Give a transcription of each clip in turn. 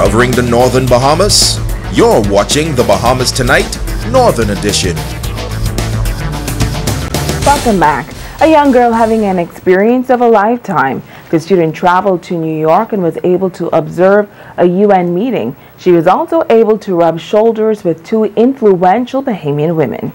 Covering the Northern Bahamas, you're watching the Bahamas Tonight, Northern Edition. Welcome back. A young girl having an experience of a lifetime. The student traveled to New York and was able to observe a UN meeting. She was also able to rub shoulders with two influential Bahamian women.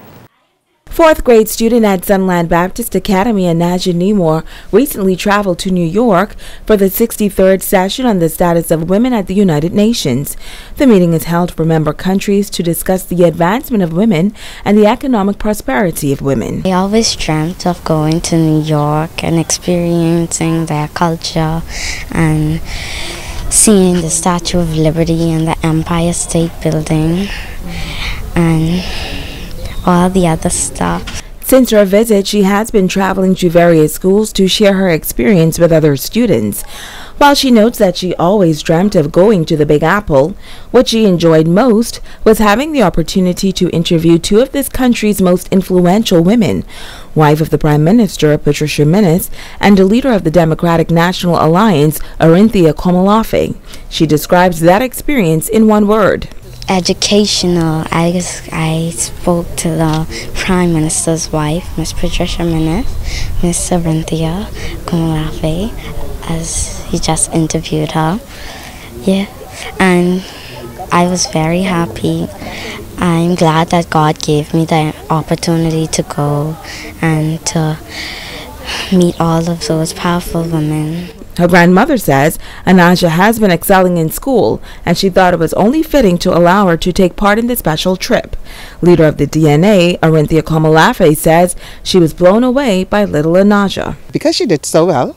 Fourth grade student at Sunland Baptist Academy, Anaja Nemore, recently traveled to New York for the 63rd session on the status of women at the United Nations. The meeting is held for member countries to discuss the advancement of women and the economic prosperity of women. I always dreamt of going to New York and experiencing their culture and seeing the Statue of Liberty and the Empire State Building and all the other stuff. Since her visit, she has been traveling to various schools to share her experience with other students. While she notes that she always dreamt of going to the Big Apple, what she enjoyed most was having the opportunity to interview two of this country's most influential women, wife of the Prime Minister, Patricia Minnis, and the leader of the Democratic National Alliance, Arinthia Komolafe. She describes that experience in one word. Educational. I spoke to the Prime Minister's wife, Miss Patricia Minnis, Miss Arinthia Komolafe, as he just interviewed her. Yeah, and I was very happy. I'm glad that God gave me the opportunity to go and to meet all of those powerful women. Her grandmother says Anaja has been excelling in school, and she thought it was only fitting to allow her to take part in the special trip. Leader of the DNA, Arinthia Komolafe, says she was blown away by little Anaja. Because she did so well,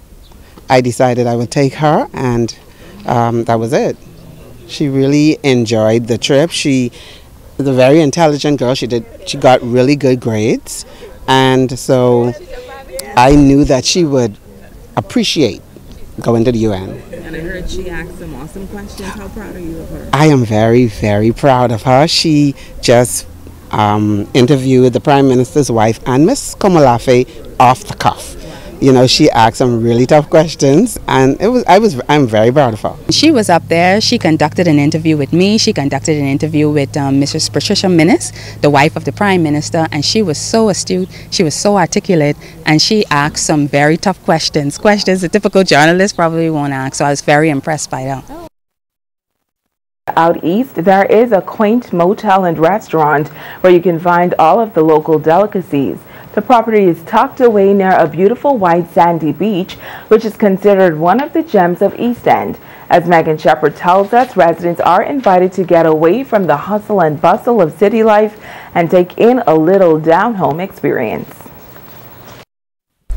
I decided I would take her, and that was it. She really enjoyed the trip. She was a very intelligent girl. She got really good grades, and so I knew that she would appreciate going to the UN. And I heard she asked some awesome questions. How proud are you of her? I am very, very proud of her. She just interviewed the Prime Minister's wife and Miss Komolafe off the cuff. You know, she asked some really tough questions, and I'm very proud of her. She was up there. She conducted an interview with me. She conducted an interview with Mrs. Patricia Minnis, the wife of the Prime Minister, and she was so astute. She was so articulate, and she asked some very tough questions a typical journalist probably won't ask. So I was very impressed by that. Out east, there is a quaint motel and restaurant where you can find all of the local delicacies. The property is tucked away near a beautiful white sandy beach, which is considered one of the gems of East End. As Megan Shepard tells us, residents are invited to get away from the hustle and bustle of city life and take in a little down-home experience.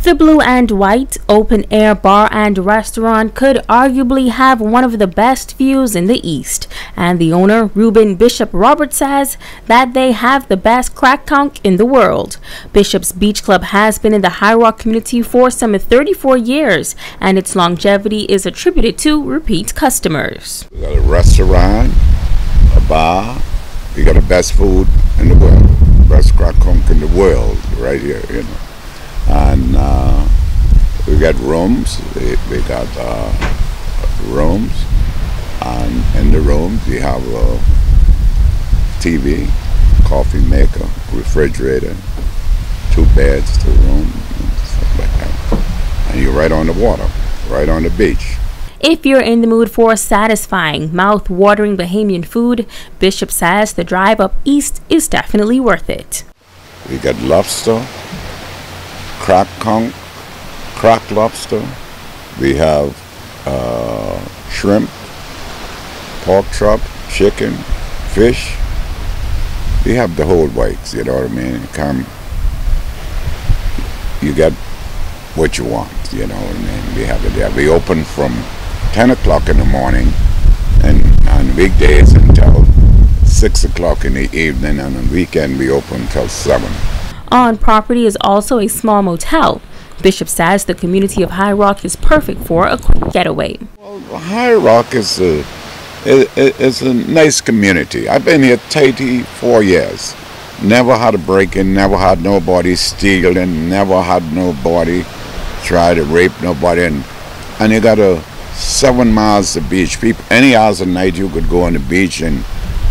The Blue and White open-air bar and restaurant could arguably have one of the best views in the East, and the owner, Reuben Bishop Roberts, says that they have the best crack conch in the world. Bishop's Beach Club has been in the High Rock community for some 34 years, and its longevity is attributed to repeat customers. We got a restaurant, a bar, we got the best food in the world, best crack conch in the world right here, you know. And we got rooms, we got rooms, and in the rooms we have a TV, coffee maker, refrigerator, 2 beds, 2 rooms, and stuff like that. And you're right on the water, right on the beach. If you're in the mood for satisfying, mouth-watering Bahamian food, Bishop says the drive up east is definitely worth it. We got lobster, crack conch, crack lobster. We have shrimp, pork chop, chicken, fish. We have the whole whites, you know what I mean? You get what you want, you know what I mean? We have it there. We open from 10 o'clock in the morning and on weekdays until 6 o'clock in the evening, and on weekend we open until 7. On property is also a small motel. Bishop says the community of High Rock is perfect for a quick getaway. Well, High Rock is a nice community. I've been here 34 years. Never had a break-in, never had nobody stealing, never had nobody try to rape nobody. And you got a 7 miles to beach. People, any hours of night you could go on the beach and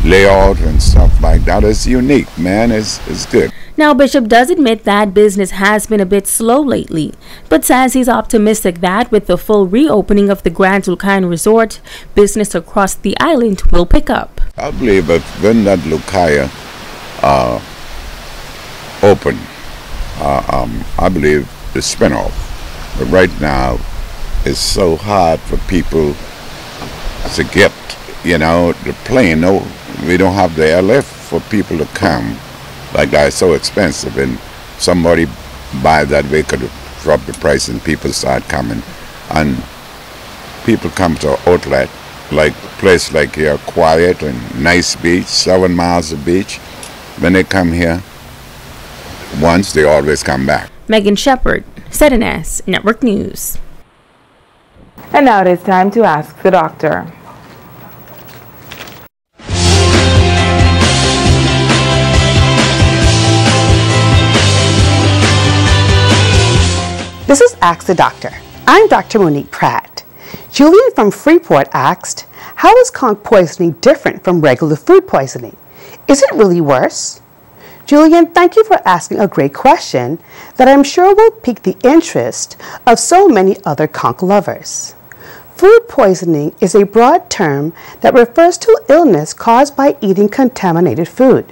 lay out and stuff like that. It's unique, man. It's good. Now, Bishop does admit that business has been a bit slow lately, but says he's optimistic that with the full reopening of the Grand Lucayan Resort, business across the island will pick up. I believe that when that Lucayan open, I believe the spin-off. But right now, it's so hard for people to get, the plane. No, we don't have the airlift for people to come. Like that, it's so expensive, and somebody buy that way could drop the price and people start coming. And people come to outlet, like place like here, quiet and nice beach, 7 miles of beach. When they come here, once they always come back. Megan Shepard, ZNS Network News. And now it is time to ask the doctor. This is Ask the Doctor. I'm Dr. Monique Pratt. Julian from Freeport asked, how is conch poisoning different from regular food poisoning? Is it really worse? Julian, thank you for asking a great question that I'm sure will pique the interest of so many other conch lovers. Food poisoning is a broad term that refers to illness caused by eating contaminated food.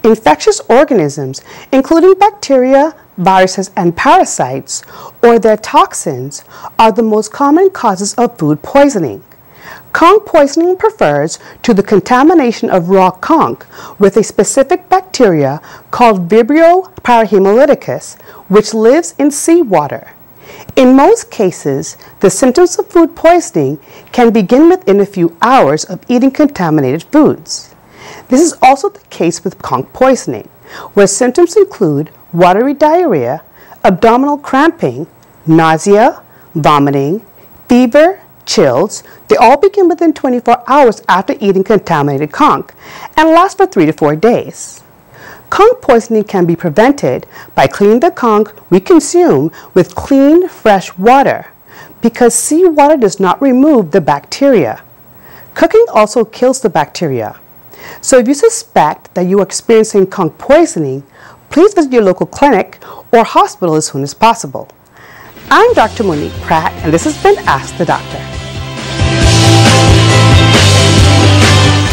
Infectious organisms, including bacteria, viruses, and parasites, or their toxins, are the most common causes of food poisoning. Conch poisoning refers to the contamination of raw conch with a specific bacteria called Vibrio parahemolyticus, which lives in seawater. In most cases, the symptoms of food poisoning can begin within a few hours of eating contaminated foods. This is also the case with conch poisoning, where symptoms include watery diarrhea, abdominal cramping, nausea, vomiting, fever, chills. They all begin within 24 hours after eating contaminated conch and last for 3 to 4 days. Conch poisoning can be prevented by cleaning the conch we consume with clean, fresh water because seawater does not remove the bacteria. Cooking also kills the bacteria. So if you suspect that you are experiencing conch poisoning, please visit your local clinic or hospital as soon as possible. I'm Dr. Monique Pratt, and this has been Ask the Doctor.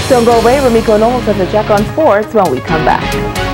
Don't go away. Ramiko Knowles has a check on sports when we come back.